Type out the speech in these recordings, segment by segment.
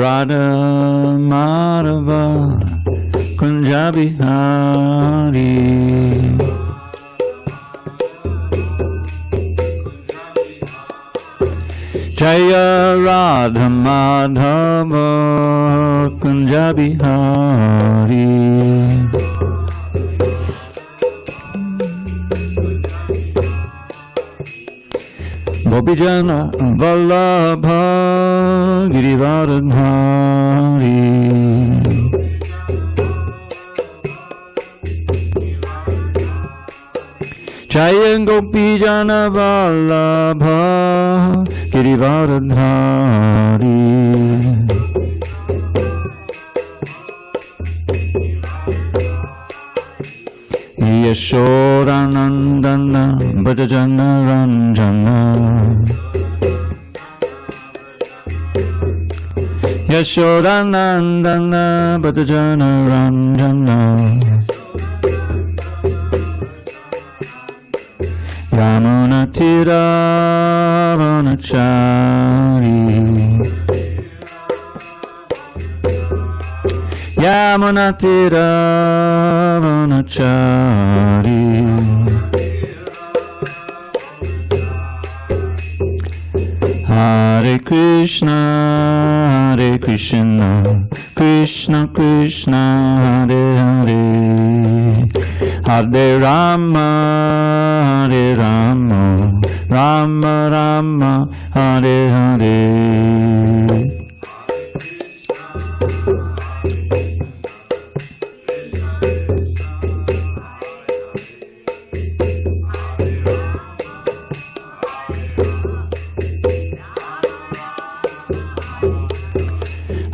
Radha Madhava Kunja Bihari. Jaya Radha Madhava Kunja Bihari. Gopijana Vallabha Girivardhari. Jaya Gopijana Vallabha Girivardhari. Yashodanandana Bhajana Ranjana. Yashodanandana Bhajana Ranjana. Yamuna Tira Vanachari. Yamuna Tira Vanachari. Hare Krishna, Hare Krishna, Krishna Krishna, Hare Hare, Hare Rama, Hare Rama, Rama Rama, Hare Hare.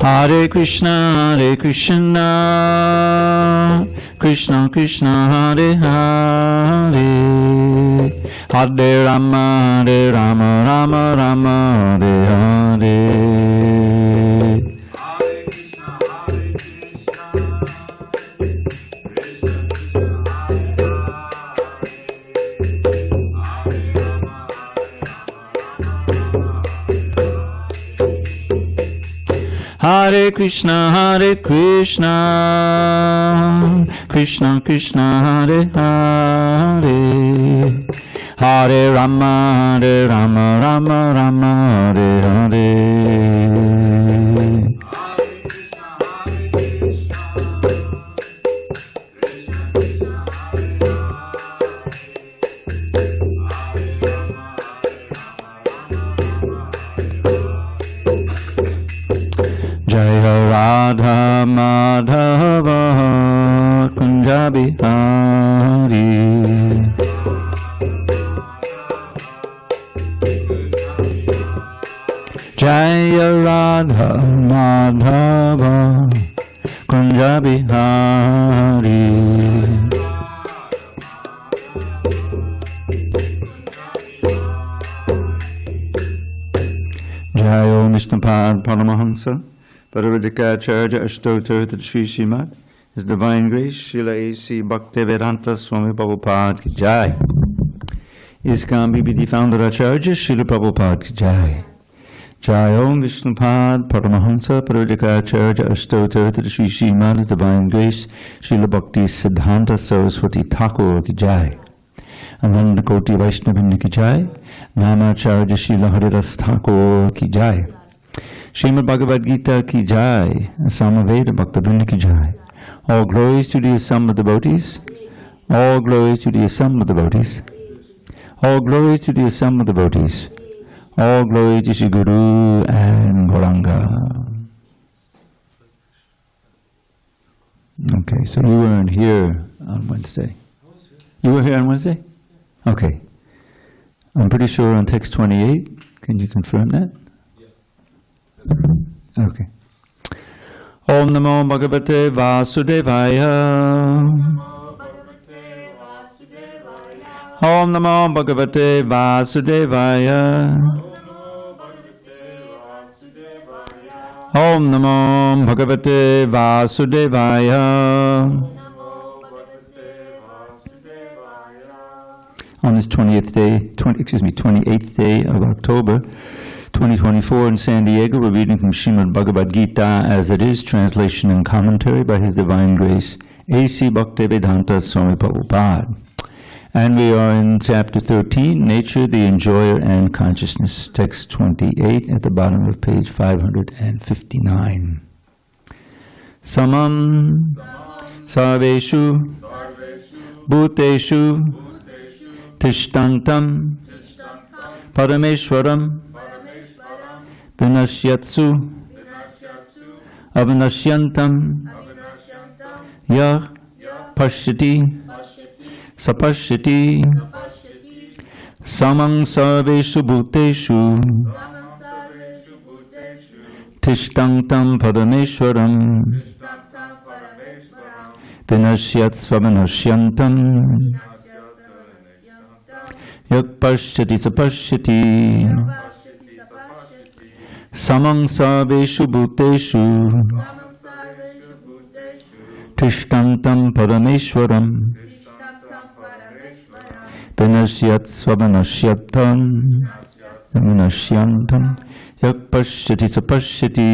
Hare Krishna, Hare Krishna, Krishna Krishna, Hare Hare, Hare Rama, Hare Rama, Rama Rama, Hare Hare. Hare Krishna, Hare Krishna, Krishna Krishna, Hare Hare, Hare Rama, Hare Rama, Rama Rama, Hare Hare. Jaya Radha Madhava Kunja Bihari. Jaya Radha Madhava Kunja Bihari. Jaya Nishnapad Paramahansa Paravadikacharya Ashtotar to Sri Srimad, His Divine Grace, Srila A.C. Bhaktivedanta Swami Prabhupada ki Jai. ISKCON BBD Founder Acharya Srila Prabhupada ki Jai. Jai Om Vishnupad Paramahansa Paravadikacharya Ashtotar to Sri Srimad, His Divine Grace, Srila Bhakti Siddhanta Saraswati Thakur ki Jai. Ananda Koti Vaishnavinda ki Jai. Namacharya Srila Haridas Thakur ki Jai. Srimad Bhagavad Gita ki Jai, Samaveda Bhaktivinoda ki Jai. All glories to the assembled devotees. All glories to the assembled devotees. All glories to the assembled devotees. All glory to Shri Guru and Gauranga. Okay, so you weren't here on Wednesday. You were here on Wednesday? Okay. I'm pretty sure on text 28. Can you confirm that? Okay. Om Namo Bhagavate Vasudevaya. Om Namo Bhagavate Vasudevaya. Om Namo Bhagavate Vasudevaya. On this 28th day of October, 2024 in San Diego. We're reading from Srimad Bhagavad Gita as it is, translation and commentary by His Divine Grace, A.C. Bhaktivedanta Swami Prabhupada. And we are in chapter 13, Nature, the Enjoyer, and Consciousness, text 28 at the bottom of page 559. Samam Sarveshu Bhuteshu Tishtantam Parameshwaram Vinashyatsu Avinashyantam Yah Pashyati Sapashyati Samang Sarveshu Bhuteshu Tishtantam Parameshwaram Vinashyat Svavinashyantam Yak Pashyati Sapashyati Samang Sarveshu Bhuteshu Tishtantam Parameshwaram Vinashyat Svavinashyantam Yak Pashyati Sapashyati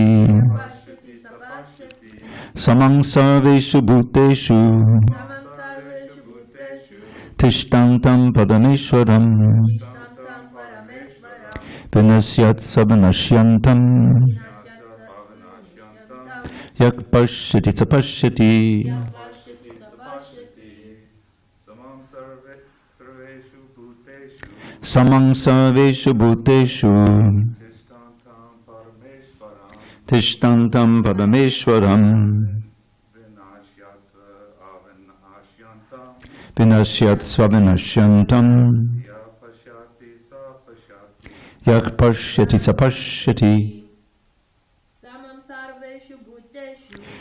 Samang Sarveshu Bhuteshu Tishtantam Parameshwaram Vinashyat Svavinashyantam Yak Pashyati Sapashyati Samang Sarveshu Bhuteshu Tishtantam Parameshwaram Vinashyat Svavinashyantam Yak Pashyati Sapashyati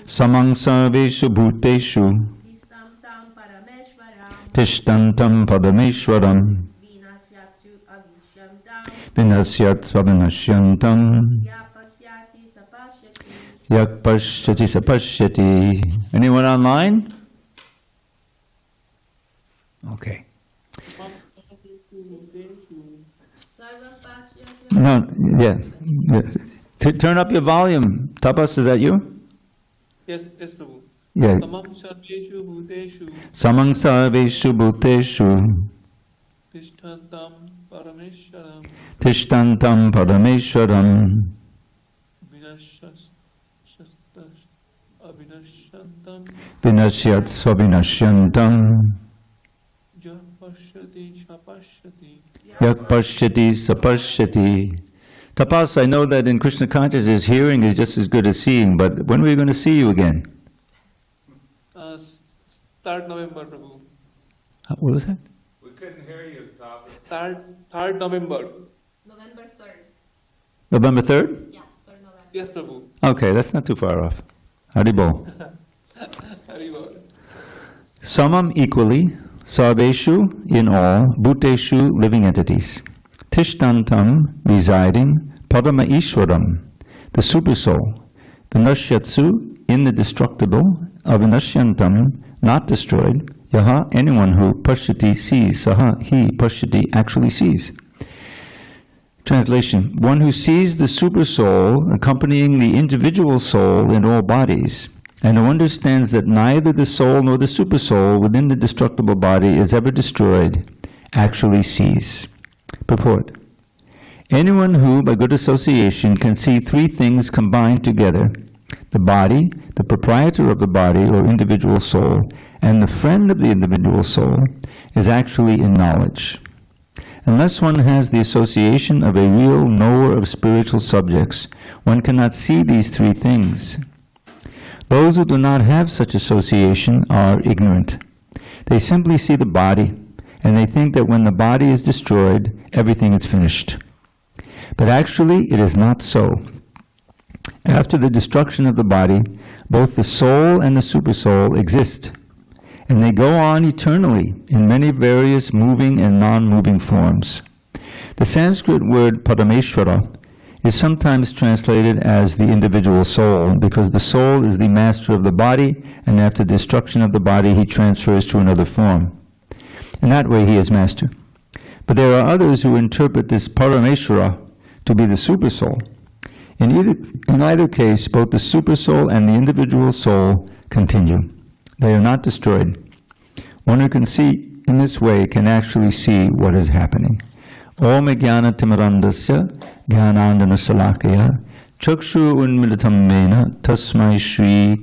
Samang Sarveshu Bhuteshu Tishtantam Parameshwaram Vinasyat Svavinashyantam Yak Pashyati Sapashyati. Anyone online? Okay. No, yeah. Turn up your volume. Tapas, is that you? Yes, Prabhu. Yeah. Samam Sarveshu Bhuteshu Samang Sarveshu Bhuteshu Tishtantam Parameshwaram Tishtantam Parameshwaram Vinashyat Svavinashyantam Yak Pashyati Sapashyati. Tapas, I know that in Krishna consciousness, hearing is just as good as seeing, but when are we going to see you again? 3rd November, Prabhu. What was that? We couldn't hear you, Tapas. 3rd November. November 3rd. November 3rd? Yeah, 3rd November. Yes, Prabhu. Okay, that's not too far off. Haribol. Haribol. Samam equally, Sarveshu in all, Bhuteshu living entities. Tishtantam residing, Padama Ishwaram, the Supersoul. Vinashyatsu in the destructible, Avinashyantam not destroyed, Yaha anyone who Pashyati sees, Saha he Pashyati actually sees. Translation: one who sees the Supersoul accompanying the individual soul in all bodies, and who understands that neither the soul nor the Supersoul within the destructible body is ever destroyed, actually sees. Purport: anyone who, by good association, can see three things combined together, the body, the proprietor of the body or individual soul, and the friend of the individual soul, is actually in knowledge. Unless one has the association of a real knower of spiritual subjects, one cannot see these three things. Those who do not have such association are ignorant. They simply see the body, and they think that when the body is destroyed, everything is finished. But actually, it is not so. After the destruction of the body, both the soul and the Supersoul exist, and they go on eternally in many various moving and non-moving forms. The Sanskrit word Parameshwara is sometimes translated as the individual soul, because the soul is the master of the body, and after destruction of the body he transfers to another form. In that way he is master. But there are others who interpret this Parameshwara to be the Supersoul. In either case, both the Supersoul and the individual soul continue. They are not destroyed. One who can see in this way can actually see what is happening. Om jnana timirandasya jnanandana salakaya chakshu unmilitam mena tasmai shri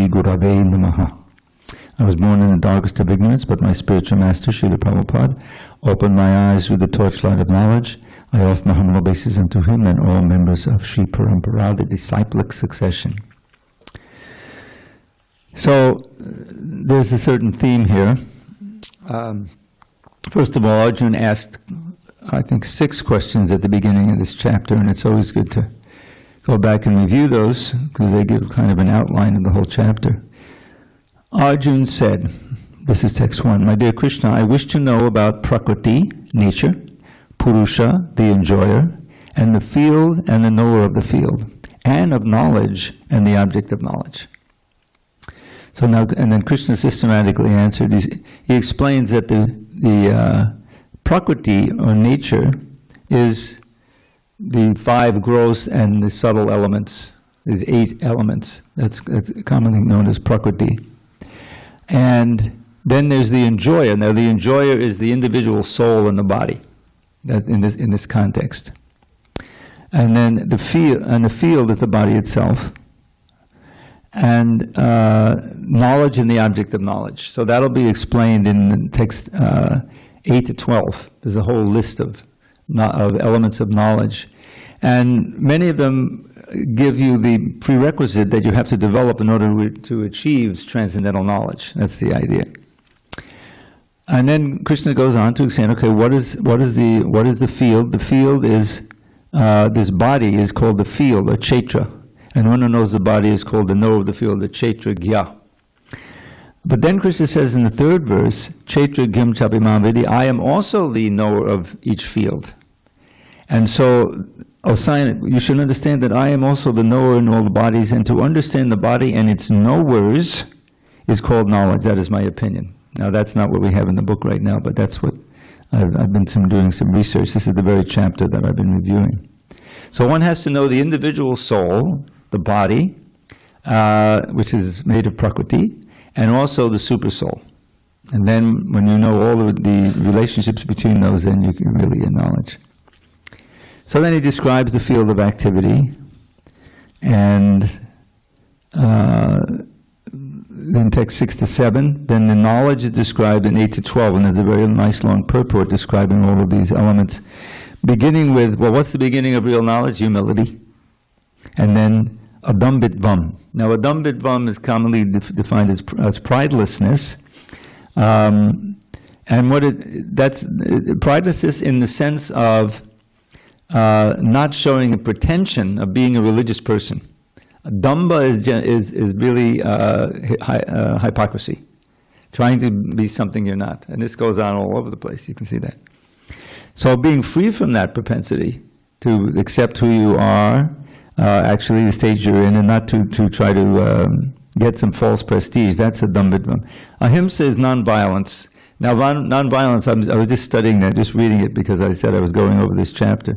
gurave namaha. I was born in the darkest of ignorance, but my spiritual master, Srila Prabhupada, opened my eyes with the torchlight of knowledge. I offer my humble obeisance unto him and all members of Sri Parampara, the disciplic succession. So, there's a certain theme here. First of all, Arjuna asked, I think, 6 questions at the beginning of this chapter, and it's always good to go back and review those, because they give kind of an outline of the whole chapter. Arjuna said, this is text 1, My dear Krishna, I wish to know about Prakriti, nature, Purusha, the enjoyer, and the field and the knower of the field, and of knowledge and the object of knowledge. So now, and then Krishna systematically answered. He explains that the Prakriti, or nature, is the 5 gross and the subtle elements. There's 8 elements. That's commonly known as Prakriti. And then there's the enjoyer. Now the enjoyer is the individual soul in the body, that in this context. And then the field is the body itself. And knowledge and the object of knowledge. So that'll be explained in text 8 to 12. There's a whole list of elements of knowledge. And many of them give you the prerequisite that you have to develop in order to achieve transcendental knowledge. That's the idea. And then Krishna goes on to explain, okay, what is the field? The field is, this body is called the field, or Kshetra. And one who knows the body is called the knower of the field, the Kshetra Gya. But then Krishna says in the 3rd verse, Kshetra Gyam Chapimam Vidi, I am also the knower of each field. And so, you should understand that I am also the knower in all the bodies, and to understand the body and its knowers is called knowledge. That is my opinion. Now that's not what we have in the book right now, but that's what I've been doing some research. This is the very chapter that I've been reviewing. So one has to know the individual soul, the body, which is made of Prakriti, and also the Supersoul. And then when you know all of the relationships between those, then you can really get knowledge. So then he describes the field of activity, and in text 6 to 7, then the knowledge is described in 8 to 12, and there's a very nice long purport describing all of these elements, beginning with, well, what's the beginning of real knowledge? Humility. And then adambitvam. Now adambitvam is commonly defined as pridelessness, and that's pridelessness in the sense of not showing a pretension of being a religious person. Damba is really hypocrisy, trying to be something you're not. And this goes on all over the place, you can see that. So being free from that propensity to accept who you are, actually the stage you're in, and not to try to get some false prestige, that's a dambitvam. Ahimsa is nonviolence. Now nonviolence, I was just studying that, just reading it because I said I was going over this chapter.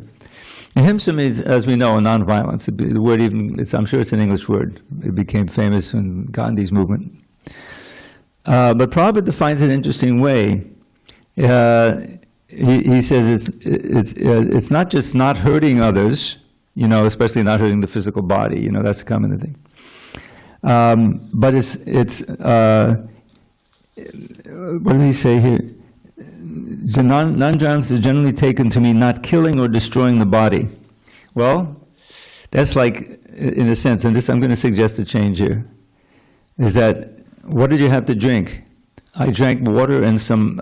Ahimsa means, as we know, nonviolence. The word I'm sure it's an English word. It became famous in Gandhi's movement. But Prabhupada defines it in an interesting way. He says it's not just not hurting others, especially not hurting the physical body. That's a common thing. But it's what does he say here? Non-jhans are generally taken to mean not killing or destroying the body. Well, that's like, in a sense, and this I'm going to suggest a change here, is that, what did you have to drink? I drank water and some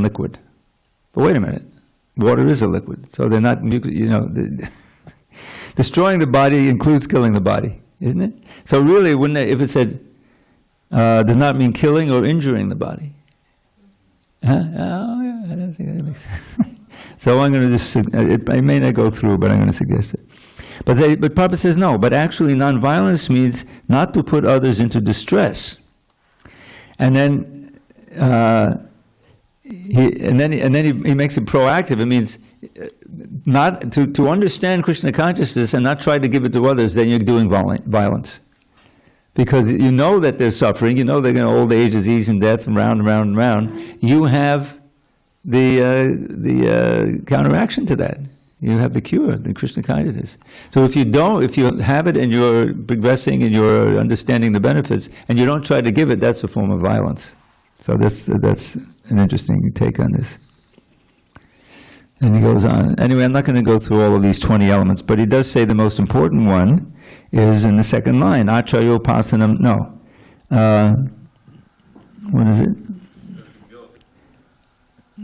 liquid. But wait a minute, water is a liquid, so they're not, destroying the body includes killing the body, isn't it? So really, if it said, does not mean killing or injuring the body. Huh? Oh, yeah, I don't think that makes sense. So I'm going to just, I may not go through, but I'm going to suggest it. But Prabhupada says no, but actually nonviolence means not to put others into distress. And then and then he makes it proactive. It means not to understand Krishna consciousness and not try to give it to others. Then you're doing violence, because you know that they're suffering. You know they're going to old age, disease, and death, and round and round and round. You have the counteraction to that. You have the cure, the Krishna consciousness. So if you have it and you're progressing and you're understanding the benefits, and you don't try to give it, that's a form of violence. So that's an interesting take on this. And he goes on. Anyway, I'm not going to go through all of these 20 elements, but he does say the most important one is in the second line, Acharyopasanam. No. What is it?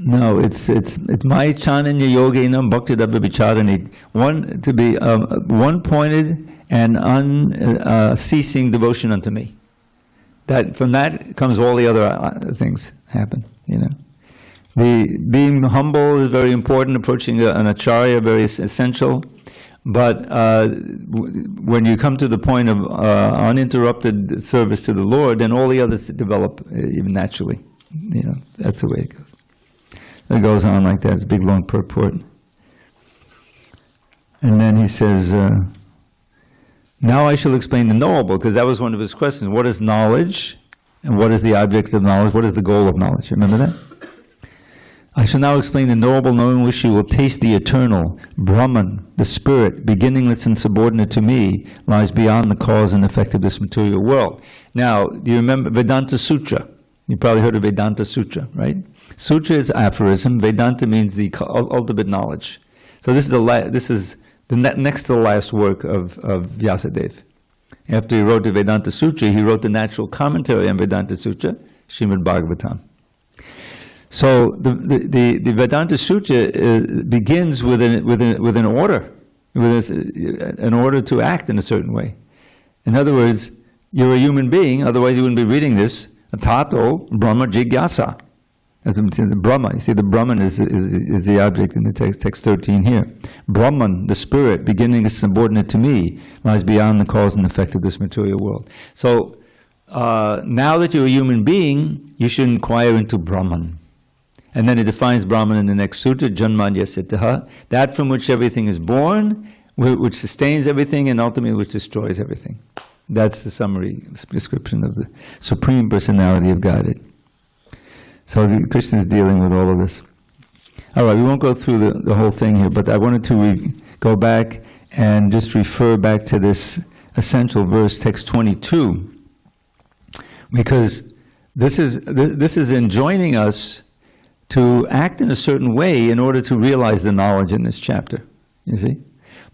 No, it's my chananya yoginam bhakti vicharani. One to be one-pointed and unceasing devotion unto me. That from that comes all the other things happen. You know, the being humble is very important. Approaching an acharya very essential. But when you come to the point of uninterrupted service to the Lord, then all the others develop even naturally. You know, that's the way it goes. It goes on like that. It's a big, long purport. And then he says, now I shall explain the knowable, because that was one of his questions. What is knowledge? And what is the object of knowledge? What is the goal of knowledge? Remember that? I shall now explain the knowable, knowing which you will taste the eternal, Brahman, the spirit, beginningless and subordinate to me, lies beyond the cause and effect of this material world. Now, do you remember Vedanta Sutra? You probably heard of Vedanta Sutra, right? Sutra is aphorism. Vedanta means the ultimate knowledge. So this is the next to the last work of Vyasadeva. After he wrote the Vedanta Sutra, he wrote the natural commentary on Vedanta Sutra, Srimad Bhagavatam. So the Vedanta Sutra begins with an order, an order to act in a certain way. In other words, you're a human being, otherwise you wouldn't be reading this. Tato Brahma Jigyasa. As the Brahma, you see, the Brahman is the object in the text 13 here. Brahman, the spirit, beginning is subordinate to me, lies beyond the cause and effect of this material world. So now that you're a human being, you should inquire into Brahman. And then he defines Brahman in the next sutra, Janmanya Siddhaha, that from which everything is born, which sustains everything, and ultimately which destroys everything. That's the summary description of the Supreme Personality of Godhead. So Krishna is dealing with all of this. All right, we won't go through the whole thing here, but I wanted to go back and just refer back to this essential verse, text 22, because this is enjoining us to act in a certain way in order to realize the knowledge in this chapter. You see?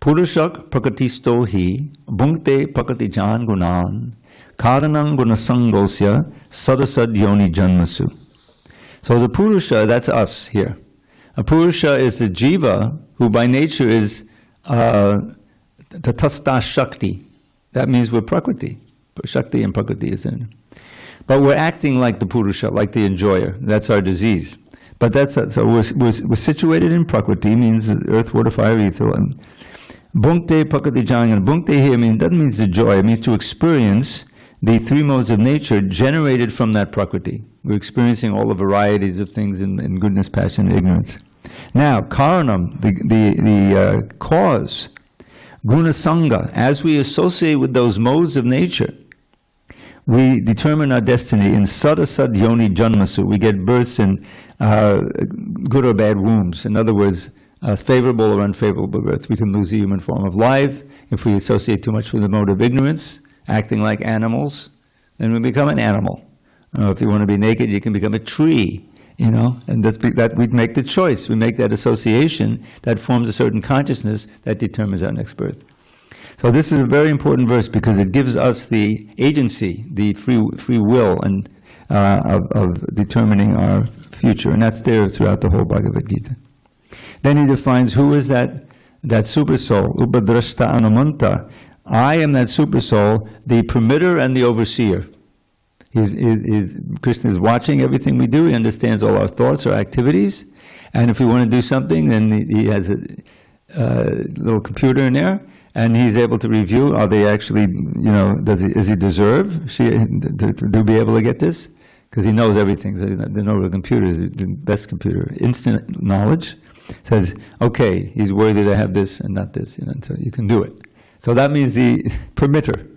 Purushak prakatisto hi bhunkte prakati jan gunan karanam gunasangosya sadasad yoni janmasu. So the Purusha, that's us here. A Purusha is the Jiva who by nature is tatasta Shakti. That means we're Prakriti. Shakti and Prakriti is in it. But we're acting like the Purusha, like the enjoyer. That's our disease. But so we're situated in Prakriti, means earth, water, fire, ether. And Bhunkte Prakriti Jangan. Bhunkte here doesn't mean to joy, it means to experience the three modes of nature generated from that Prakriti. We're experiencing all the varieties of things in goodness, passion, and ignorance. Now, Karanam, the cause, Gunasanga, as we associate with those modes of nature, we determine our destiny in Sadasad Yoni Janmasu. We get births in good or bad wombs. In other words, favorable or unfavorable birth. We can lose the human form of life if we associate too much with the mode of ignorance, acting like animals, then we become an animal. If you want to be naked, you can become a tree, and that we make the choice. We make that association that forms a certain consciousness that determines our next birth. So this is a very important verse because it gives us the agency, the free will, and of determining our future, and that's there throughout the whole Bhagavad Gita. Then he defines who is that Supersoul, Upadrashta Anumanta. I am that Supersoul, the permitter and the overseer. Krishna is watching everything we do. He understands all our thoughts, our activities, and if we want to do something, then he has a little computer in there, and he's able to review, are they actually, is he deserve to be able to get this? because he knows everything. So the no computer is the best computer. Instant knowledge says, okay, he's worthy to have this and not this, and so you can do it. So that means the permitter,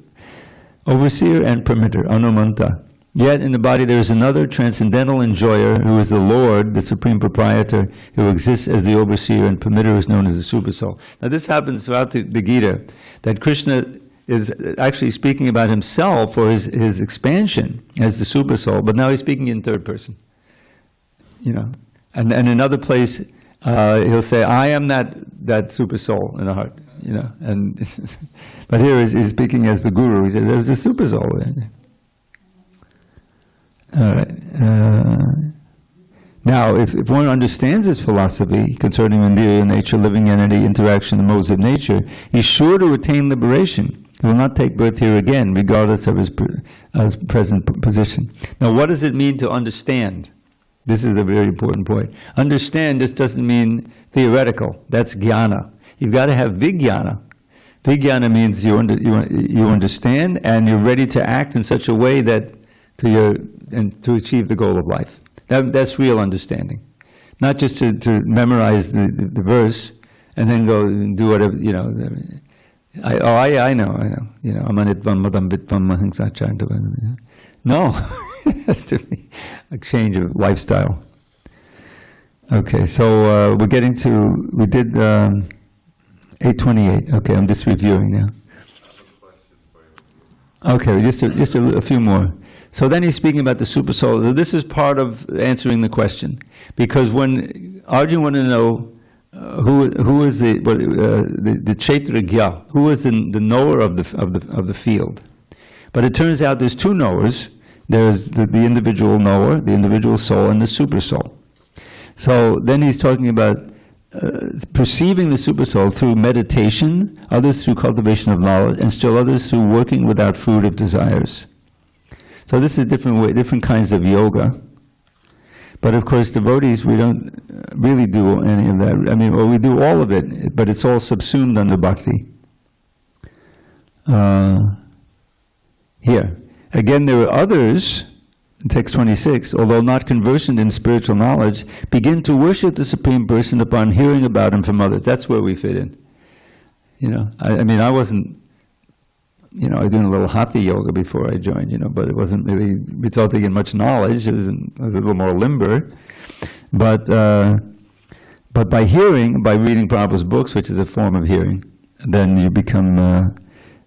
overseer and permitter, anumanta. Yet in the body there is another transcendental enjoyer who is the Lord, the supreme proprietor, who exists as the overseer, and permitter is known as the Supersoul. Now this happens throughout the Gita, that Krishna is actually speaking about himself or his expansion as the Supersoul, but now he's speaking in third person. And in another place he'll say, I am that Supersoul in the heart. But here he's speaking as the Guru. He says, there's a Supersoul there. All right. Now, if one understands this philosophy concerning material nature, living entity, interaction, and modes of nature, he's sure to attain liberation. He will not take birth here again, regardless of his present position. Now, what does it mean to understand? This is a very important point. Understand just doesn't mean theoretical. That's jnana. You've got to have vijnana. Vijnana means you understand and you're ready to act in such a way that to achieve the goal of life. That's real understanding. Not just to memorize the verse and then go and do whatever, I know. Amanitvam madam vitvam mahingsacharantavam. No, it has to be a change of lifestyle. Okay, so we did 828. Okay, I'm just reviewing now. Okay, just a few more. So then he's speaking about the Supersoul. This is part of answering the question, because when Arjuna wanted to know who is the Kshetragya, who is the knower of the field, but it turns out there's two knowers. There's the individual knower, the individual soul, and the Supersoul. So then he's talking about perceiving the Supersoul through meditation, others through cultivation of knowledge, and still others through working without food of desires. So this is different kinds of yoga. But of course, devotees, we don't really do any of that. I mean, well, we do all of it, but it's all subsumed under bhakti. Here. Again, there are others, in text 26, although not conversant in spiritual knowledge, begin to worship the Supreme Person upon hearing about him from others. That's where we fit in. I mean, I wasn't, I was doing a little hatha yoga before I joined, but it wasn't really resulting in much knowledge. It was a little more limber. But by hearing, by reading Prabhupada's books, which is a form of hearing, then you become,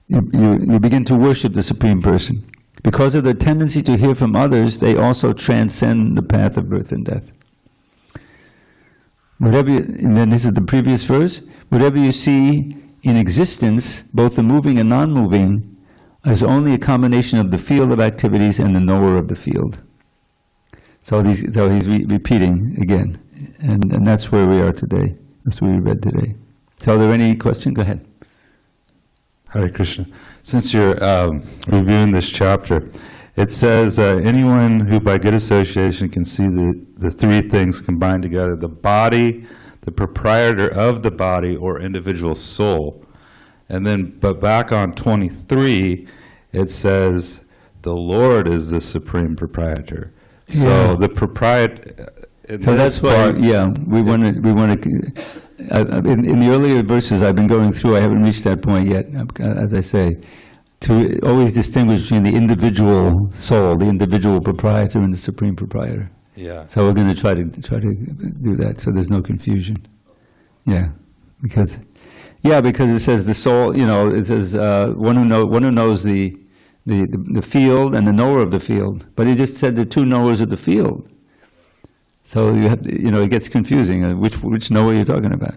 you begin to worship the Supreme Person. Because of their tendency to hear from others, they also transcend the path of birth and death. And then this is the previous verse, whatever you see in existence, both the moving and non-moving, is only a combination of the field of activities and the knower of the field. So he's repeating again, and that's where we are today. That's what we read today. So are there any questions? Go ahead. Hare Krishna. Since you're reviewing this chapter, it says anyone who by good association can see the three things combined together, the body, the proprietor of the body, or individual soul. And then, but back on 23, it says the Lord is the supreme proprietor. Yeah. So the proprietor. So that's why, we want to. In the earlier verses I've been going through, I haven't reached that point yet, as I say, to always distinguish between the individual soul, the individual proprietor, and the supreme proprietor. Yeah. So we're going to try to do that, so there's no confusion. Yeah, because it says the soul. It says one who knows the field and the knower of the field. But he just said the two knowers of the field. So you have, it gets confusing. Which knower you're talking about?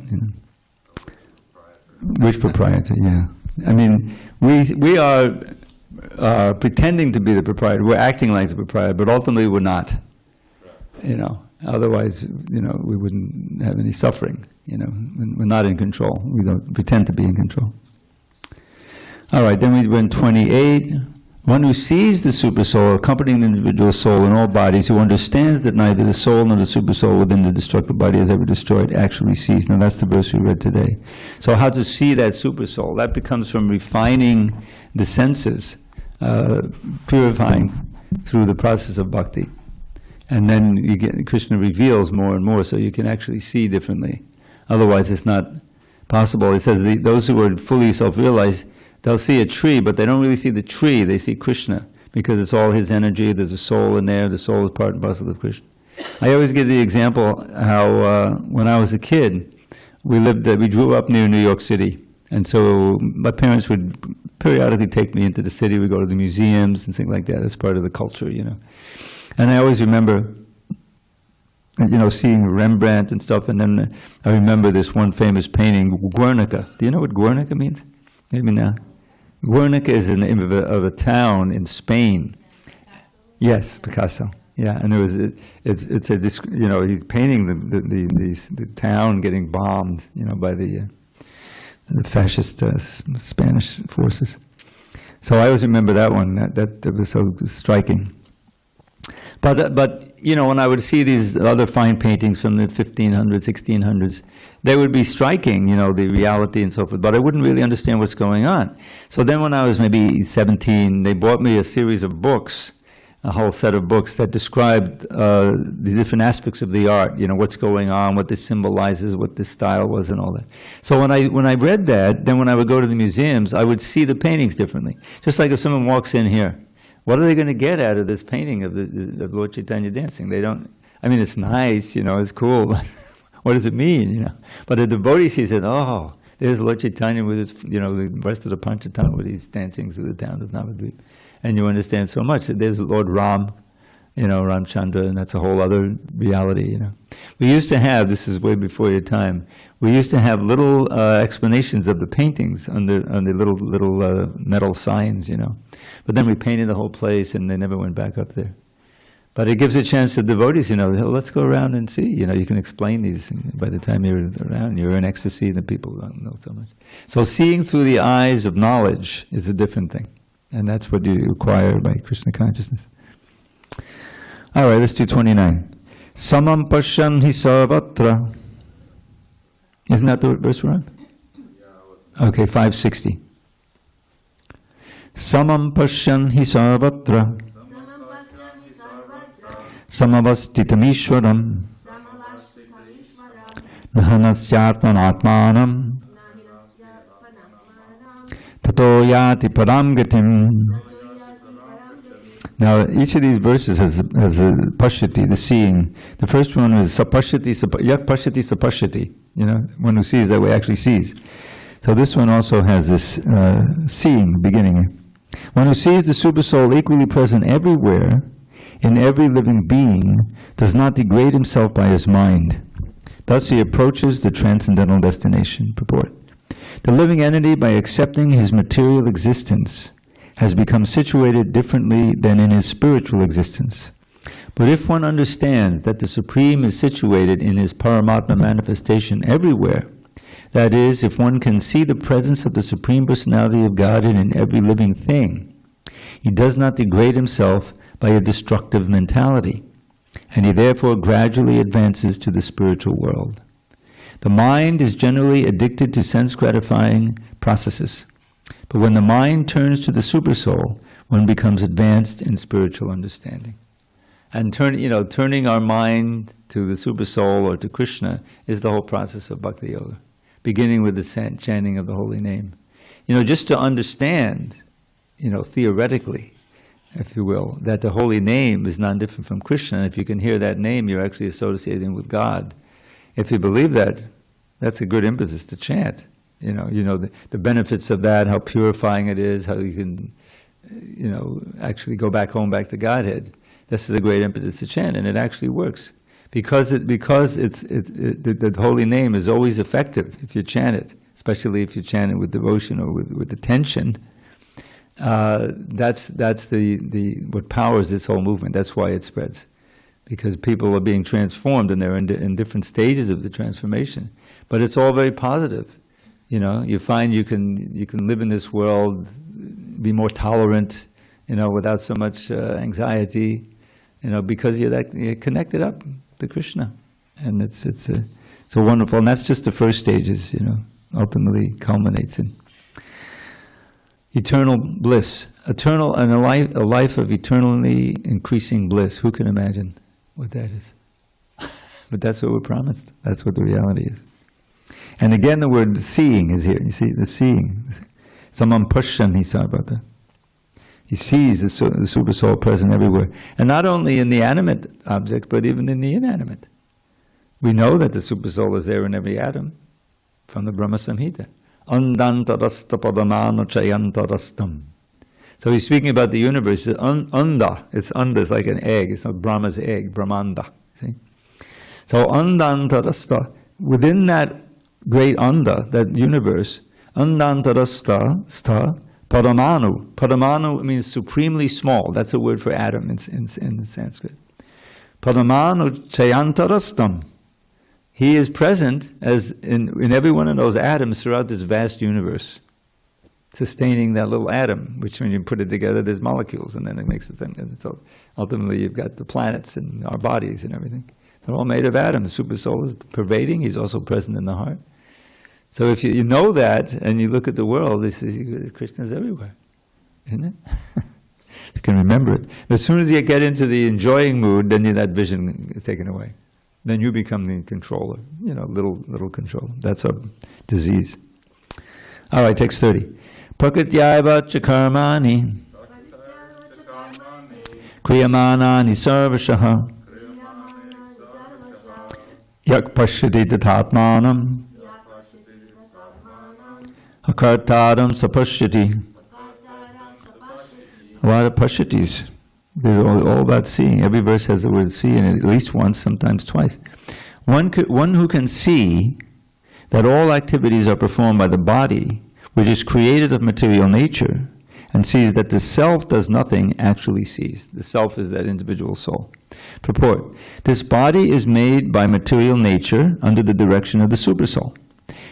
Which proprietor? Yeah. I mean, we are pretending to be the proprietor. We're acting like the proprietor, but ultimately we're not. Otherwise, we wouldn't have any suffering. We're not in control. We don't pretend to be in control. All right. Then we went 28. One who sees the Supersoul accompanying the individual soul in all bodies, who understands that neither the soul nor the Supersoul within the destructible body is ever destroyed, actually sees. Now that's the verse we read today. So how to see that Supersoul? That becomes from refining the senses, purifying through the process of bhakti. And then you get, Krishna reveals more and more, so you can actually see differently. Otherwise, it's not possible. It says those who are fully self-realized, they'll see a tree, but they don't really see the tree. They see Krishna, because it's all his energy. There's a soul in there. The soul is part and parcel of Krishna. I always give the example how when I was a kid, we grew up near New York City, and so my parents would periodically take me into the city. We go to the museums and things like that. It's part of the culture, you know. And I always remember, you know, seeing Rembrandt and stuff, and then I remember this one famous painting, Guernica. Do you know what Guernica means? Maybe not. Guernica is the name of a town in Spain. Yes, Picasso. Yeah, and he's painting the town getting bombed, you know, by the fascist Spanish forces. So I always remember that one. That was so striking. But you know, when I would see these other fine paintings from the 1500s, 1600s, they would be striking, you know, the reality and so forth, but I wouldn't really understand what's going on. So then when I was maybe 17, they bought me a series of books, a whole set of books that described the different aspects of the art, you know, what's going on, what this symbolizes, what this style was and all that. So when I read that, then when I would go to the museums, I would see the paintings differently. Just like if someone walks in here, what are they going to get out of this painting of Lord Chaitanya dancing? They don't, I mean, it's nice, you know, it's cool, but what does it mean, you know? But a devotee sees it, oh, there's Lord Chaitanya with his, you know, the rest of the Panchatam with his dancing through the town of Navadvip. And you understand so much. There's Lord Ram, you know, Ramchandra, and that's a whole other reality, you know. We used to have, this is way before your time, we used to have little explanations of the paintings on the little metal signs, you know. But then we painted the whole place and they never went back up there. But it gives a chance to devotees, you know, oh, let's go around and see, you know, you can explain these. By the time you're around, you're in ecstasy, the people don't know so much. So seeing through the eyes of knowledge is a different thing. And that's what you acquire by Krishna consciousness. All right, let's do 29. Samam pashyan hi sarvatra. Isn't that the verse we're on? Okay, 560. Samam pashyan hi sarvatra. Samavastitamishwaram. Nahanasyatmanatmanam. Tato yati param gatim. Now, each of these verses has a pashyati, the seeing. The first one is sapashyati, yak pashyati sapashyati. You know, one who sees that way actually sees. So this one also has this seeing beginning. One who sees the Supersoul equally present everywhere, in every living being, does not degrade himself by his mind. Thus he approaches the transcendental destination. Purport. The living entity, by accepting his material existence, has become situated differently than in his spiritual existence. But if one understands that the Supreme is situated in his Paramatma manifestation everywhere, that is, if one can see the presence of the Supreme Personality of Godhead in every living thing, he does not degrade himself by a destructive mentality, and he therefore gradually advances to the spiritual world. The mind is generally addicted to sense-gratifying processes. But when the mind turns to the Supersoul, one becomes advanced in spiritual understanding. And turning our mind to the Supersoul or to Krishna is the whole process of Bhakti Yoga, beginning with the chanting of the holy name. You know, just to understand, you know, theoretically, if you will, that the holy name is not different from Krishna. And if you can hear that name, you're actually associating with God. If you believe that, that's a good impetus to chant. You know the benefits of that, how purifying it is, how you can, you know, actually go back home, back to Godhead. This is a great impetus to chant, and it actually works because the holy name is always effective if you chant it, especially if you chant it with devotion or with attention. That's what powers this whole movement. That's why it spreads, because people are being transformed and they're in different stages of the transformation. But it's all very positive. You know, you find you can live in this world, be more tolerant, you know, without so much anxiety, you know, because you're connected up to Krishna, and it's a wonderful. And that's just the first stages, you know. Ultimately culminates in eternal bliss, a life of eternally increasing bliss. Who can imagine? what that is. But that's what we're promised. That's what the reality is. And again, the word seeing is here. You see, the seeing. Someone Pashan, he saw about that. He sees the Supersoul present everywhere. And not only in the animate objects, but even in the inanimate. We know that the Supersoul is there in every atom from the Brahma Samhita. Andantarasta padamano chayantarastam. So he's speaking about the universe. Anda is like an egg. It's not Brahma's egg, Brahmanda. See? So andantarasta, within that great anda, that universe, andantarasta, paramanu. Paramanu means supremely small. That's a word for atom in Sanskrit. Paramanu chayantarastam. He is present as in every one of those atoms throughout this vast universe, sustaining that little atom, which when you put it together, there's molecules, and then it makes the thing. And so ultimately you've got the planets and our bodies and everything. They're all made of atoms. Supersoul is pervading. He's also present in the heart. So if you know that, and you look at the world, Krishna's everywhere, isn't it? You can remember it. But as soon as you get into the enjoying mood, then that vision is taken away. Then you become the controller, little controller. That's a disease. All right, text 30. Prakratyaiva chakarmani kriyamanani sarvashaha yak pashyati tatatmanam akartadam sapashyati. A lot of pashyatis. They're all about seeing. Every verse has the word see in it, at least once, sometimes twice. One who can see that all activities are performed by the body, which is created of material nature, and sees that the self does nothing, actually sees. The self is that individual soul. Purport. This body is made by material nature under the direction of the Supersoul.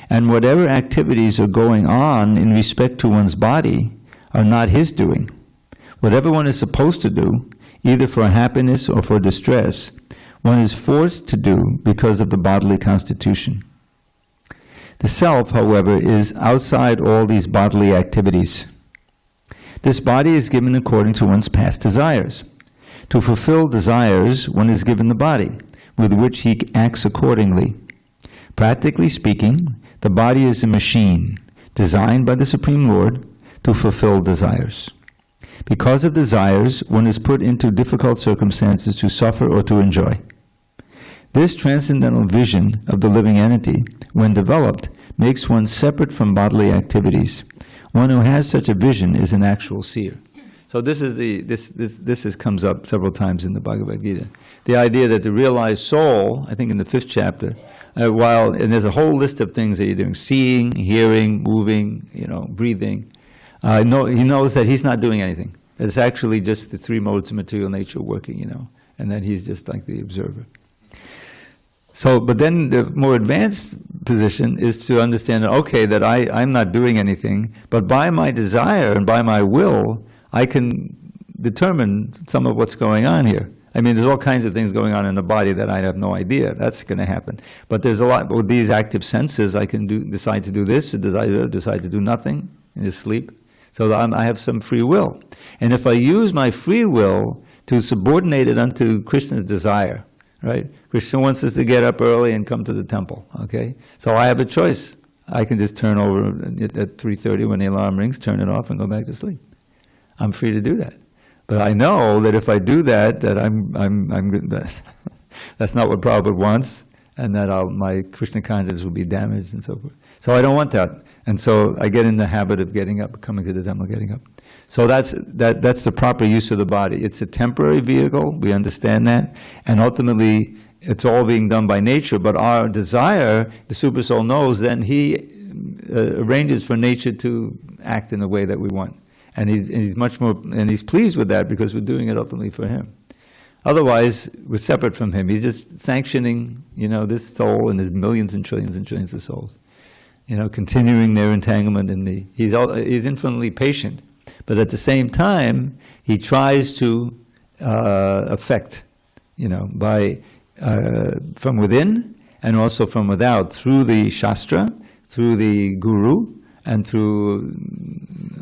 And whatever activities are going on in respect to one's body are not his doing. Whatever one is supposed to do, either for happiness or for distress, one is forced to do because of the bodily constitution. The self, however, is outside all these bodily activities. This body is given according to one's past desires. To fulfill desires, one is given the body, with which he acts accordingly. Practically speaking, the body is a machine designed by the Supreme Lord to fulfill desires. Because of desires, one is put into difficult circumstances to suffer or to enjoy. This transcendental vision of the living entity, when developed, makes one separate from bodily activities. One who has such a vision is an actual seer. So this comes up several times in the Bhagavad Gita. The idea that the realized soul, I think in the 5th chapter, and there's a whole list of things that you're doing: seeing, hearing, moving, breathing. He knows that he's not doing anything. It's actually just the 3 modes of material nature working, and that he's just like the observer. So, but then the more advanced position is to understand, okay, that I'm not doing anything, but by my desire and by my will, I can determine some of what's going on here. I mean, there's all kinds of things going on in the body that I have no idea. That's going to happen. But there's a lot, with these active senses, I can decide to do this, or decide to do nothing, and just sleep. So I have some free will. And if I use my free will to subordinate it unto Krishna's desire, right? Krishna wants us to get up early and come to the temple, okay? So I have a choice. I can just turn over at 3:30 when the alarm rings, turn it off, and go back to sleep. I'm free to do that. But I know that if I do that, that that's not what Prabhupada wants, and that my Krishna consciousness will be damaged and so forth. So I don't want that. And so I get in the habit of getting up, coming to the temple, getting up. So that's the proper use of the body. It's a temporary vehicle, we understand that, and ultimately it's all being done by nature, but our desire, the Supersoul knows, then he arranges for nature to act in the way that we want. And he's much more, and he's pleased with that because we're doing it ultimately for him. Otherwise, we're separate from him. He's just sanctioning, this soul and his millions and trillions of souls. Continuing their entanglement in he's infinitely patient, but at the same time, he tries to affect, by from within and also from without, through the Shastra, through the Guru, and through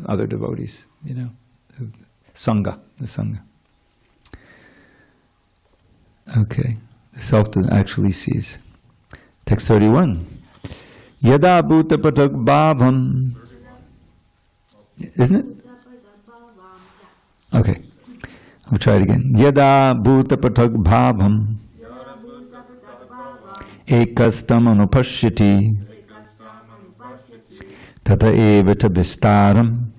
other devotees, Sangha, the Sangha. Okay, the self that actually sees. Text 31. Yada bhuta patak bhavam. Isn't it? Okay, I'll try it again. Yada bhuta patak bhavam ekastam anupashyati tata eva ta vistaram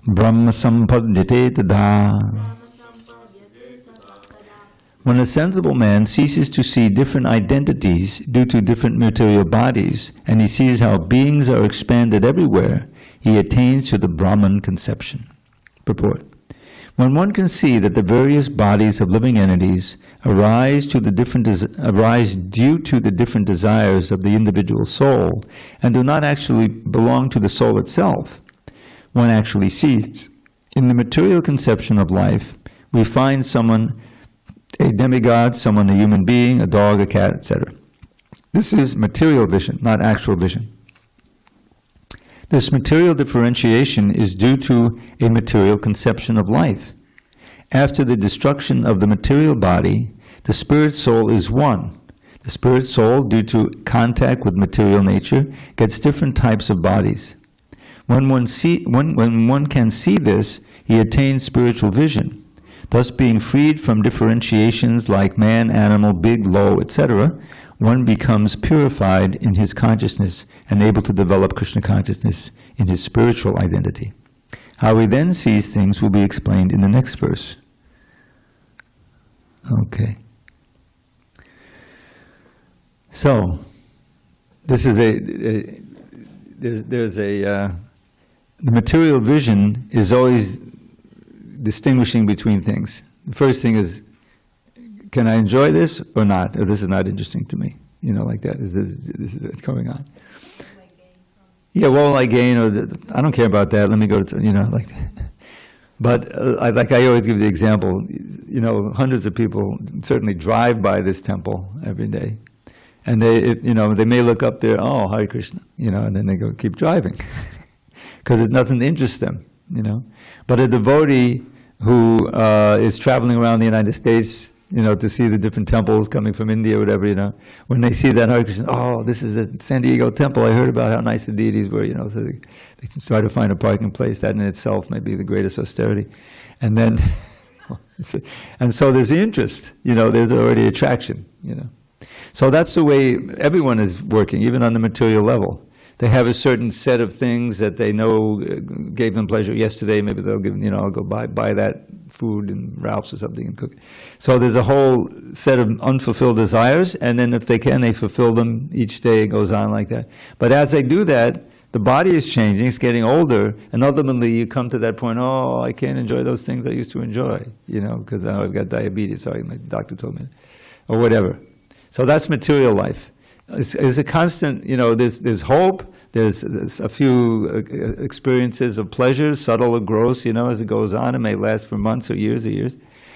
brahma sampadhyate tada. When a sensible man ceases to see different identities due to different material bodies, and he sees how beings are expanded everywhere, he attains to the Brahman conception. Purport. When one can see that the various bodies of living entities arise due to the different desires of the individual soul, and do not actually belong to the soul itself, one actually sees, in the material conception of life, we find someone a demigod, someone a human being, a dog, a cat, etc. This is material vision, not actual vision. This material differentiation is due to a material conception of life. After the destruction of the material body, the spirit soul is one. The spirit soul, due to contact with material nature, gets different types of bodies. When one can see this, he attains spiritual vision. Thus, being freed from differentiations like man, animal, big, low, etc., one becomes purified in his consciousness and able to develop Krishna consciousness in his spiritual identity. How he then sees things will be explained in the next verse. Okay. So, this is the material vision is always distinguishing between things. The first thing is, can I enjoy this or not? Or this is not interesting to me. You know, like that. This is what's going on. Yeah, what will I gain? Or I don't care about that. Let me go to, you know, like that. But I always give the example, you know, hundreds of people certainly drive by this temple every day. And they may look up there, oh, Hare Krishna, you know, and then they go keep driving. Because it doesn't interest them, you know. But a devotee who is traveling around the United States, you know, to see the different temples coming from India or whatever, you know, when they see that Hare Krishna, oh, this is the San Diego temple, I heard about how nice the deities were, you know, so they try to find a parking place. That in itself may be the greatest austerity. And then, and so there's the interest, you know, there's already attraction, you know. So that's the way everyone is working, even on the material level. They have a certain set of things that they know gave them pleasure yesterday. Maybe they'll give, you know, I'll go buy that food in Ralph's or something and cook it. So there's a whole set of unfulfilled desires, and then if they can, they fulfill them each day. It goes on like that. But as they do that, the body is changing, it's getting older, and ultimately you come to that point, oh, I can't enjoy those things I used to enjoy, you know, because now I've got diabetes, sorry, my doctor told me, or whatever. So that's material life. It's a constant, you know, there's hope, there's a few experiences of pleasure, subtle or gross, you know, as it goes on. It may last for months or years,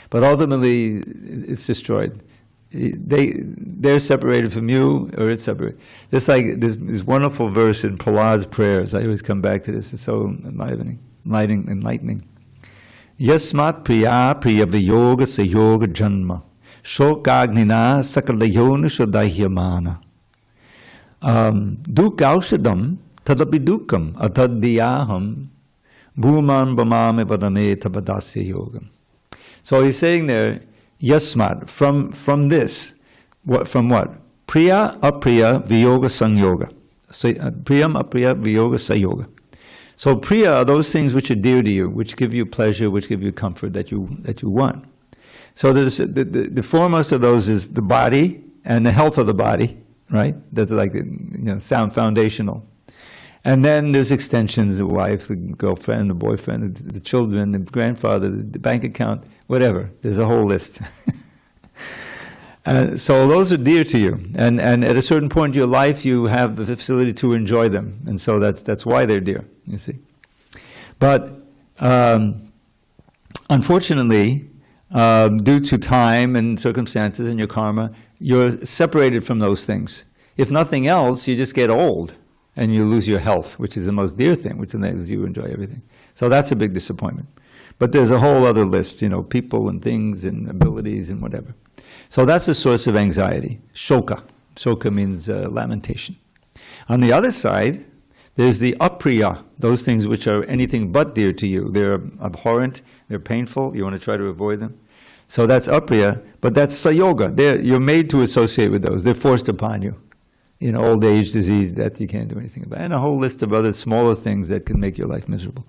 but ultimately it's destroyed. They're separated from you, or it's separated. It's like this wonderful verse in Prahlad's prayers. I always come back to this. It's so enlightening. Yasmat priya priya viyoga sayoga janma shokagnina sakalayona shadahyamana dukaushadam tadapi dukam atadhyaham bhuman bhamame padame tabadasya yogam. So he's saying there, yasmat, from this, from what? Priya apriya viyoga sanyoga. So, priyam apriya viyoga sayoga. So priya are those things which are dear to you, which give you pleasure, which give you comfort that you want. So there's, the foremost of those is the body and the health of the body, right? That's like, you know, sound foundational. And then there's extensions, the wife, the girlfriend, the boyfriend, the children, the grandfather, the bank account, whatever. There's a whole list. So those are dear to you. And at a certain point in your life, you have the facility to enjoy them. And so that's why they're dear, you see. But unfortunately, due to time and circumstances and your karma, you're separated from those things. If nothing else, you just get old and you lose your health, which is the most dear thing, which enables you to enjoy everything. So that's a big disappointment. But there's a whole other list, people and things and abilities and whatever. So that's a source of anxiety, shoka. Shoka means lamentation. On the other side, there's the apriya, those things which are anything but dear to you. They're abhorrent, they're painful, you want to try to avoid them. So that's apriya, but that's sayoga. You're made to associate with those. They're forced upon you. Old age, disease, death, you can't do anything about it. And a whole list of other smaller things that can make your life miserable.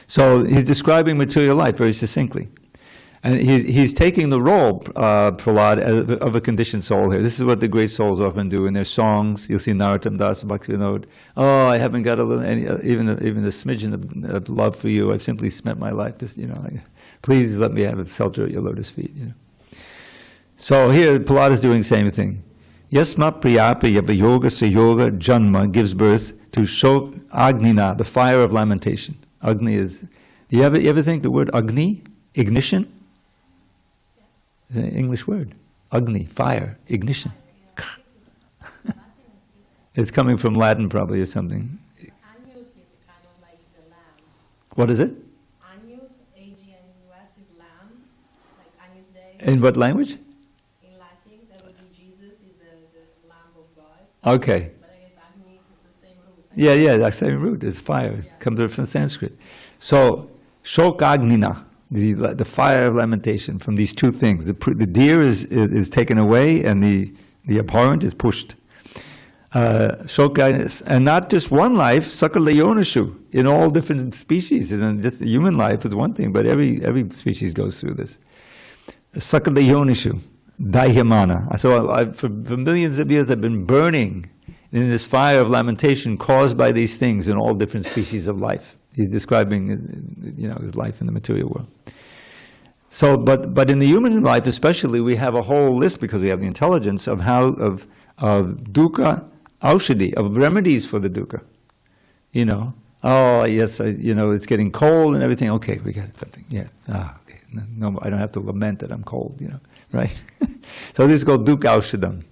So he's describing material life very succinctly. And he's taking the role, Prahlad, of a conditioned soul here. This is what the great souls often do in their songs. You'll see Narottam Das, Bhaktivinoda. Oh, I haven't got even a smidgen of love for you. I've simply spent my life. Please let me have a shelter at your lotus feet. So here, Prahlad is doing the same thing. Yasma priyapa yoga sayoga janma gives birth to shok agnina, the fire of lamentation. Agni is. You ever think the word agni, ignition? It's an English word. Agni, fire, ignition. It's coming from Latin probably or something. Agnus is kind of like the lamb. What is it? Agnus, A-G-N-U-S, is lamb, like Agnus Dei. In what language? In Latin, that would be Jesus is the Lamb of God. Okay. But I guess Agni is the same root. Yeah, that same root is fire. It comes from Sanskrit. So, shokagnina, the fire of lamentation from these two things. The deer is taken away and the abhorrent is pushed. Shoka, and not just one life, sakalayonishu, in all different species. And just human life is one thing, but every species goes through this. Sakalayonishu, dahyamana. So for millions of years I've been burning in this fire of lamentation caused by these things in all different species of life. He's describing, his life in the material world. So, but in the human life especially, we have a whole list, because we have the intelligence, of dukkha aushadhi, of remedies for the dukkha. Oh yes, it's getting cold and everything. Okay, we got something. Yeah. Okay. No, I don't have to lament that I'm cold. Right? So this is called dukkha aushadam.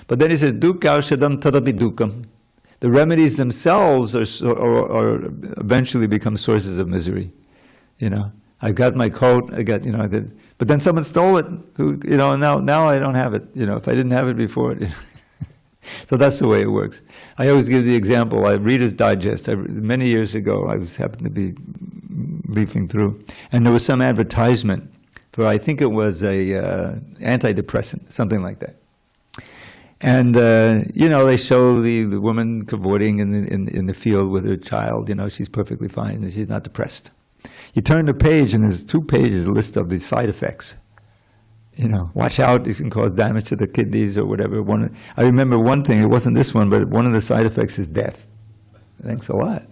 But then he says dukkha aushadam tadapi dukkham. The remedies themselves are eventually become sources of misery. I got my coat, but then someone stole it. Now I don't have it. If I didn't have it before. So that's the way it works. I always give the example. Reader's Digest. Many years ago, I happened to be leafing through, and there was some advertisement for, I think it was a antidepressant, something like that. And they show the woman cavorting in the field with her child. She's perfectly fine and she's not depressed. You turn the page and there's 2 pages list of the side effects. Watch out, it can cause damage to the kidneys or whatever. I remember one thing, it wasn't this one, but one of the side effects is death. Thanks a lot.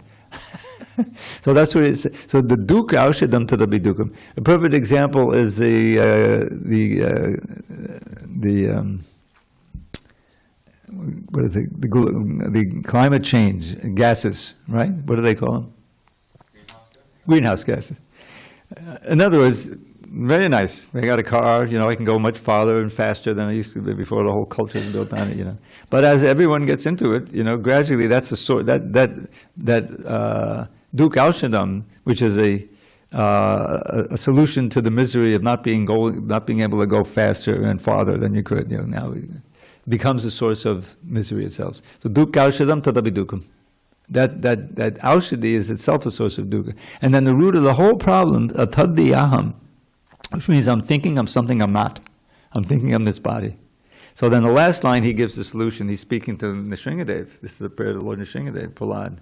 So that's what it is. So the dukkha aushadam tadapi dukkham. A perfect example is what is it? The climate change gases, right? What do they call them? Greenhouse gases. In other words, very nice. I got a car, I can go much farther and faster than I used to be before the whole culture was built on it, But as everyone gets into it, gradually that's a sort that dukkha aushadam, which is a solution to the misery of not being able to go faster and farther than you could, now becomes a source of misery itself. So dukkha aushadam tadapi dukkham. That aushadhi is itself a source of dukkha. And then the root of the whole problem, atadhi aham, which means I'm thinking I'm something I'm not. I'm thinking I'm this body. So then the last line he gives the solution. He's speaking to Nrsingadev. This is a prayer to Lord Nrsingadev, Prahlad.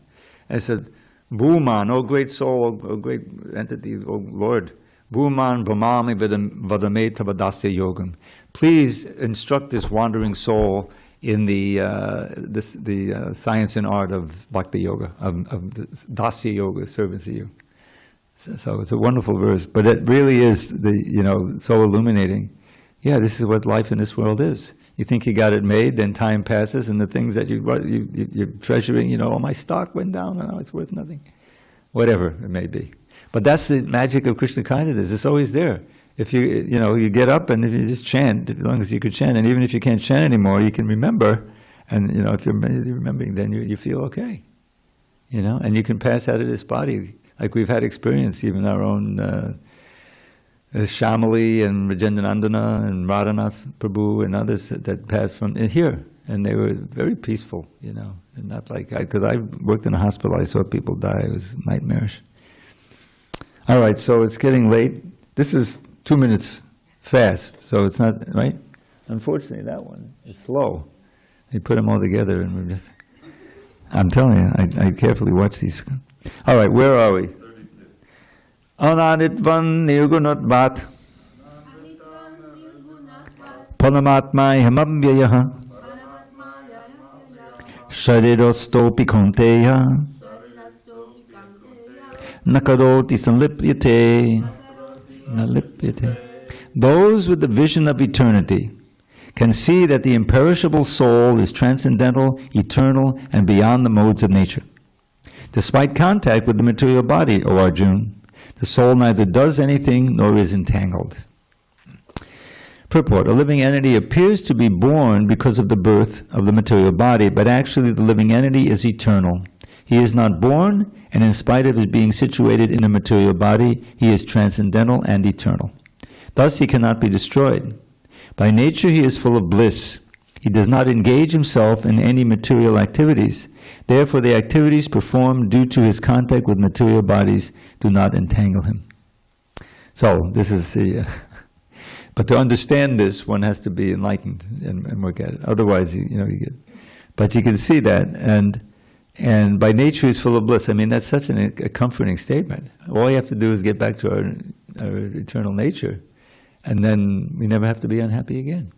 And he said, Bhuman, O great soul, O great entity, O Lord, Bhuman brahmami vadame tavadasya yogam. Please instruct this wandering soul in the science and art of bhakti yoga, of dasya yoga, service of you. So it's a wonderful verse, but it really is so illuminating. Yeah, this is what life in this world is. You think you got it made, then time passes, and the things that you're treasuring, my stock went down, and now it's worth nothing. Whatever it may be. But that's the magic of Krishna consciousness. It's always there. If you get up and if you just chant, as long as you could chant, and even if you can't chant anymore, you can remember, and if you're remembering, then you feel okay. And you can pass out of this body, like we've had experience, even our own There's Shamali and Rajendanandana and Radhanath Prabhu and others that passed from here. And they were very peaceful, you know, and not like, because I worked in a hospital, I saw people die, it was nightmarish. All right, so it's getting late. This is 2 minutes fast, so it's not, right? Unfortunately, that one is slow. They put them all together and we're just, I'm telling you, I carefully watch these. All right, where are we? 32. Anaditvan nirgunat bhat panamatma hemabhyayaha sharirostopi konteya nakaroti sanlipyate nalipyate. Those with the vision of eternity can see that the imperishable soul is transcendental, eternal, and beyond the modes of nature. Despite contact with the material body, O Arjuna, the soul neither does anything nor is entangled. Purport: a living entity appears to be born because of the birth of the material body, but actually the living entity is eternal. He is not born, and in spite of his being situated in a material body, he is transcendental and eternal. Thus he cannot be destroyed. By nature he is full of bliss. He does not engage himself in any material activities. Therefore the activities performed due to his contact with material bodies do not entangle him. So this is the... but to understand this, one has to be enlightened and work at it. Otherwise, you know, you get... But you can see that, and by nature he's full of bliss. I mean, that's such a comforting statement. All you have to do is get back to our eternal nature, and then we never have to be unhappy again.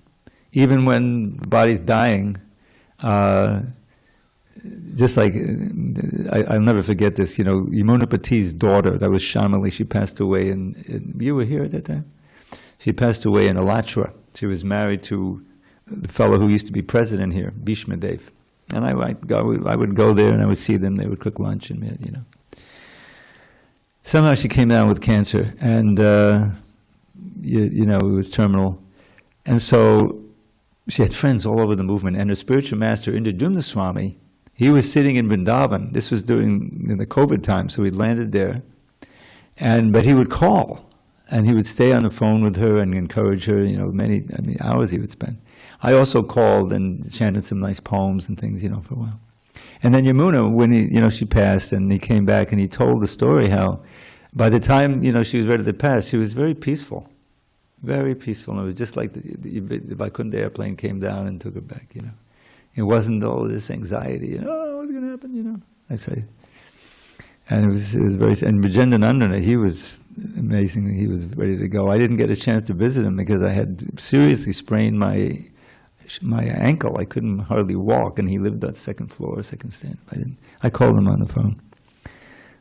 Even when the body's dying, just like, I'll never forget this, you know, Yamunapati's daughter, that was Shamali, she passed away, you were here at that time? She passed away in Alachua. She was married to the fellow who used to be president here, Bhishma Dev. And I would go there and I would see them, they would cook lunch and, you know. Somehow she came down with cancer, and you know, it was terminal. And so she had friends all over the movement, and her spiritual master, Indradumna Swami, he was sitting in Vrindavan. This was in the COVID time, so he landed there. But he would call, and he would stay on the phone with her and encourage her, you know, many hours he would spend. I also called and chanted some nice poems and things, you know, for a while. And then Yamuna, when she passed, and he came back and he told the story how by the time, you know, she was ready to pass, she was very peaceful. Very peaceful. And it was just like the Vaikunta airplane came down and took her back, you know. It wasn't all this anxiety, you know, oh, what's going to happen, you know, I say. And it was very, and Rajendanandana, he was amazing, he was ready to go. I didn't get a chance to visit him because I had seriously sprained my ankle. I couldn't hardly walk, and he lived on the second floor, second stand. I called him on the phone.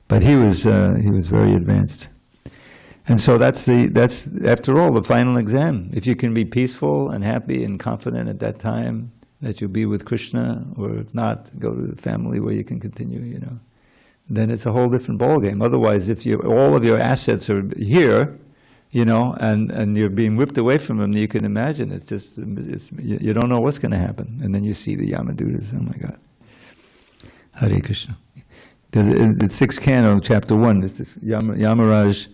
But he was very advanced. And so that's after all the final exam. If you can be peaceful and happy and confident at that time that you'll be with Krishna, or if not, go to the family where you can continue, you know, then it's a whole different ballgame. Otherwise, if all of your assets are here, you know, and you're being whipped away from them, you can imagine you don't know what's going to happen. And then you see the Yamadutas, oh my God. Hare Krishna. In the 6th canto, chapter 1, Yamaraj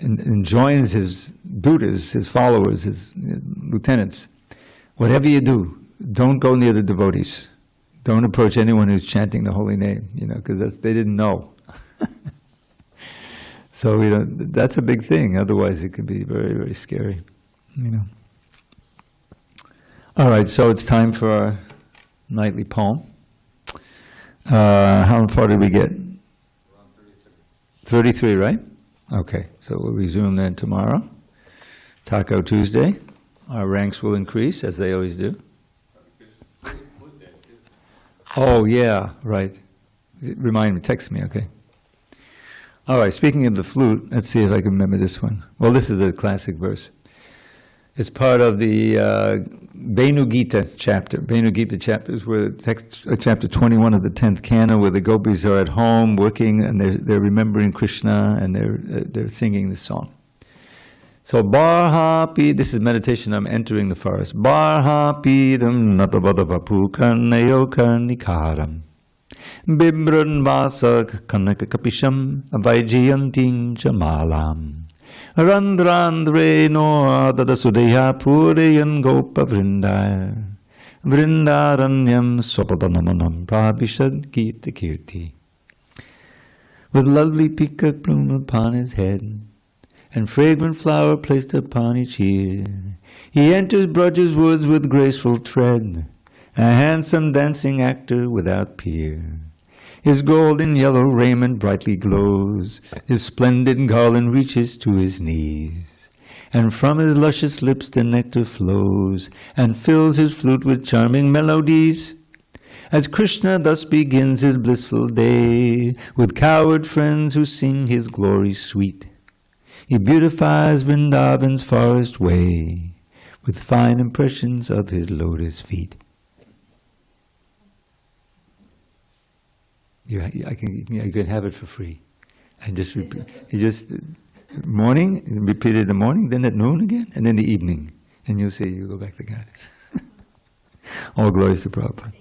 enjoins his dutas, his followers, his lieutenants. Whatever you do, don't go near the devotees. Don't approach anyone who's chanting the holy name, you know, because they didn't know. So, you know, that's a big thing. Otherwise, it could be very, very scary, you know. All right, so it's time for our nightly poem. How far did we get? 33, right? Okay, so we'll resume then tomorrow. Taco Tuesday. Our ranks will increase, as they always do. Oh, yeah, right. Remind me, text me, okay. All right, speaking of the flute, let's see if I can remember this one. Well, this is a classic verse. It's part of the Bhagavad Gita chapter. Bhagavad Gita chapter is where chapter 21 of the 10th canto, where the gopis are at home working and they're remembering Krishna and they're singing this song. So Barhapi, this is meditation. I'm entering the forest. Barhapidam natavadavapu karnayo karnikaram Bibran vasa kanaka kapisham avaijayantin chamalam Randrandre no adadasudeya purayan gopa vrindaya. Vrindaranyam swapadanamanam prabhishad kirti kirti. With lovely peacock plume upon his head, and fragrant flower placed upon each ear, he enters Braja's woods with graceful tread, a handsome dancing actor without peer. His golden yellow raiment brightly glows, his splendid garland reaches to his knees, and from his luscious lips the nectar flows, and fills his flute with charming melodies. As Krishna thus begins his blissful day, with cowherd friends who sing his glory sweet, he beautifies Vrindavan's forest way, with fine impressions of his lotus feet. You can have it for free. And just repeat. You just morning, repeat it in the morning, then at noon again, and then the evening. And you'll see, you go back to Goddess. All glories to Prabhupada.